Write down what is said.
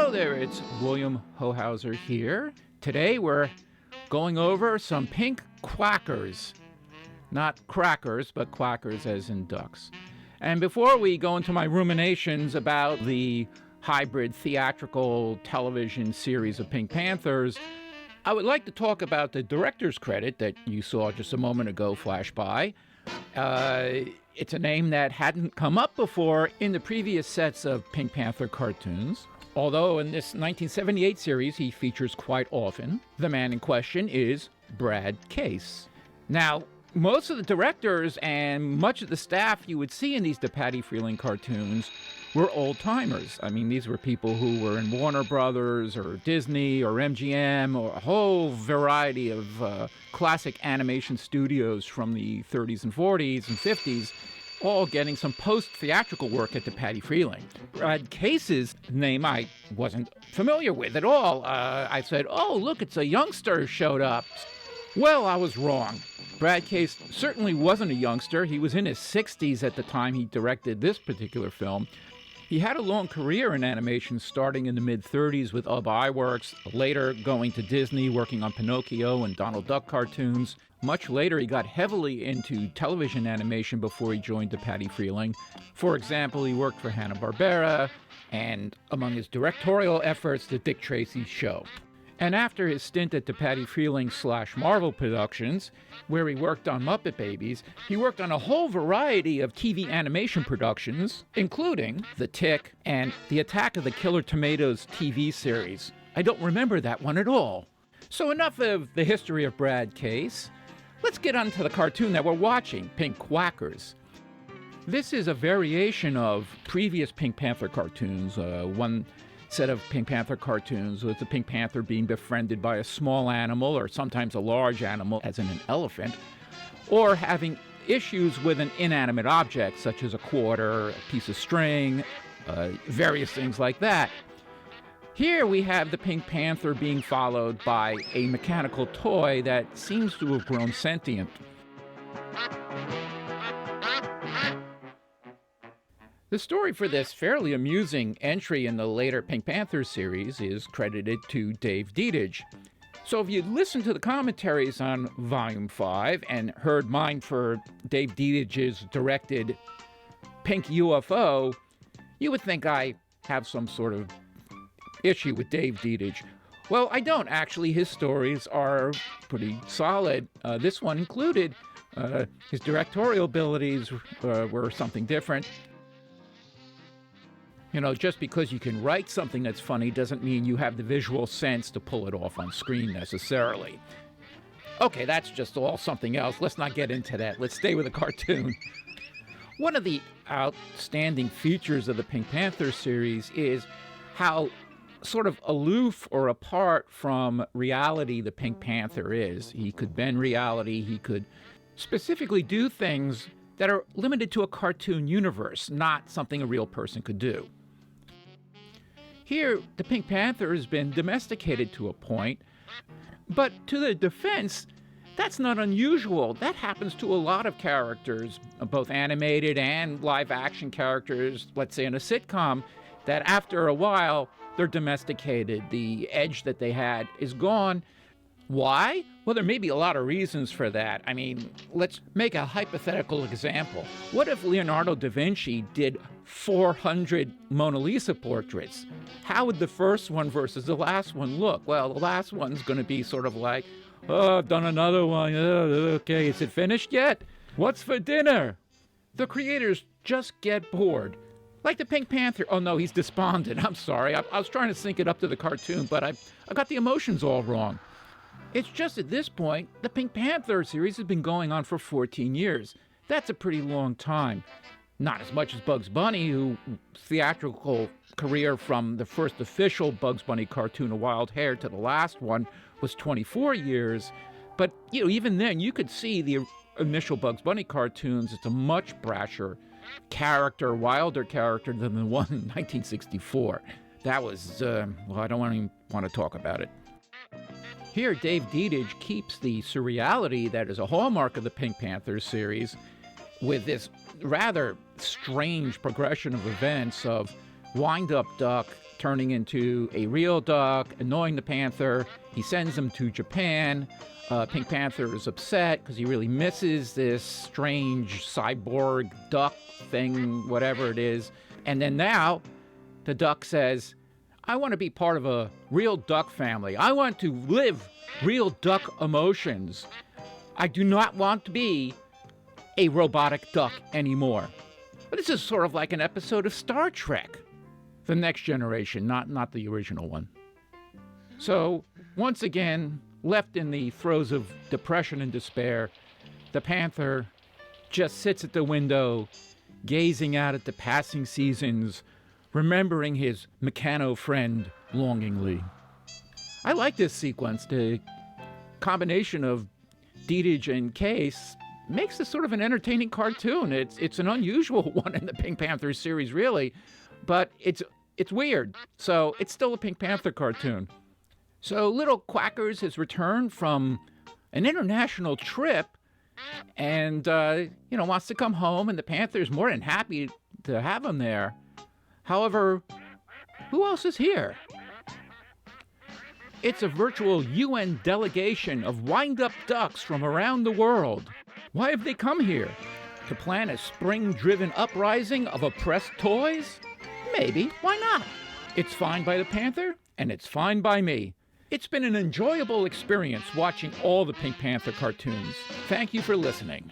Hello there, it's William Hohauser here. Today we're going over some pink quackers. Not crackers, but quackers as in ducks. And before we go into my ruminations about the hybrid theatrical television series of Pink Panthers, I would like to talk about the director's credit that you saw just a moment ago flash by. It's a name that hadn't come up before in the previous sets of Pink Panther cartoons. Although in this 1978 series he features quite often. The man in question is Brad Case. Now, most of the directors and much of the staff you would see in these DePatie Freleng cartoons were old-timers. I mean, these were people who were in Warner Brothers or Disney or MGM or a whole variety of classic animation studios from the 30s and 40s and 50s, all getting some post-theatrical work at DePatie Freleng. Brad Case's name I wasn't familiar with at all. I said, oh, look, it's a youngster showed up. Well, I was wrong. Brad Case certainly wasn't a youngster. He was in his 60s at the time he directed this particular film. He had a long career in animation, starting in the mid-30s with Ub Iwerks, later going to Disney, working on Pinocchio and Donald Duck cartoons. Much later, he got heavily into television animation before he joined DePatie Freleng. For example, he worked for Hanna-Barbera, and among his directorial efforts, The Dick Tracy Show. And after his stint at DePatie Freleng / Marvel Productions, where he worked on Muppet Babies, he worked on a whole variety of TV animation productions, including The Tick and the Attack of the Killer Tomatoes TV series. I don't remember that one at all. So enough of the history of Brad Case. Let's get on to the cartoon that we're watching, Pink Quackers. This is a variation of previous Pink Panther cartoons. One set of Pink Panther cartoons with the Pink Panther being befriended by a small animal or sometimes a large animal, as in an elephant, or having issues with an inanimate object such as a quarter, a piece of string, various things like that. Here we have the Pink Panther being followed by a mechanical toy that seems to have grown sentient. The story for this fairly amusing entry in the later Pink Panther series is credited to Dave Dedich. So if you listened to the commentaries on Volume 5 and heard mine for Dave Dedich's directed Pink UFO, you would think I have some sort of issue with Dave Dedich. Well, I don't actually. His stories are pretty solid. This one included. His directorial abilities were something different. You know, just because you can write something that's funny doesn't mean you have the visual sense to pull it off on screen necessarily. Okay, that's just all something else. Let's not get into that. Let's stay with the cartoon. One of the outstanding features of the Pink Panther series is how sort of aloof or apart from reality the Pink Panther is. He could bend reality. He could specifically do things that are limited to a cartoon universe, not something a real person could do. Here, the Pink Panther has been domesticated to a point, but to their defense, that's not unusual. That happens to a lot of characters, both animated and live-action characters, let's say in a sitcom, that after a while, they're domesticated. The edge that they had is gone. Why? Well, there may be a lot of reasons for that. I mean, let's make a hypothetical example. What if Leonardo da Vinci did 400 Mona Lisa portraits? How would the first one versus the last one look? Well, the last one's going to be sort of like, oh, I've done another one. Okay, is it finished yet? What's for dinner? The creators just get bored. Like the Pink Panther. Oh, no, he's despondent. I'm sorry. I was trying to sync it up to the cartoon, but I got the emotions all wrong. It's just at this point, the Pink Panther series has been going on for 14 years. That's a pretty long time. Not as much as Bugs Bunny, whose theatrical career from the first official Bugs Bunny cartoon, A Wild Hare, to the last one was 24 years. But, you know, even then, you could see the initial Bugs Bunny cartoons. It's a much brasher character, wilder character than the one in 1964. That was, well, I don't even want to talk about it. Here, Dave Dedich keeps the surreality that is a hallmark of the Pink Panther series with this rather strange progression of events of wind-up duck turning into a real duck, annoying the panther. He sends him to Japan. Pink Panther is upset because he really misses this strange cyborg duck thing, whatever it is. And then now the duck says, I want to be part of a real duck family. I want to live real duck emotions. I do not want to be a robotic duck anymore. But this is sort of like an episode of Star Trek. The Next Generation, not the original one. So, once again, left in the throes of depression and despair, the panther just sits at the window, gazing out at the passing seasons, remembering his mechano friend longingly. I like this sequence. The combination of Dietich and Case makes this sort of an entertaining cartoon. It's an unusual one in the Pink Panther series, really, but it's weird. So it's still a Pink Panther cartoon. So little Quackers has returned from an international trip and, wants to come home, and the Panther's more than happy to have him there. However, who else is here? It's a virtual UN delegation of wind-up ducks from around the world. Why have they come here? To plan a spring-driven uprising of oppressed toys? Maybe. Why not? It's fine by the Panther, and it's fine by me. It's been an enjoyable experience watching all the Pink Panther cartoons. Thank you for listening.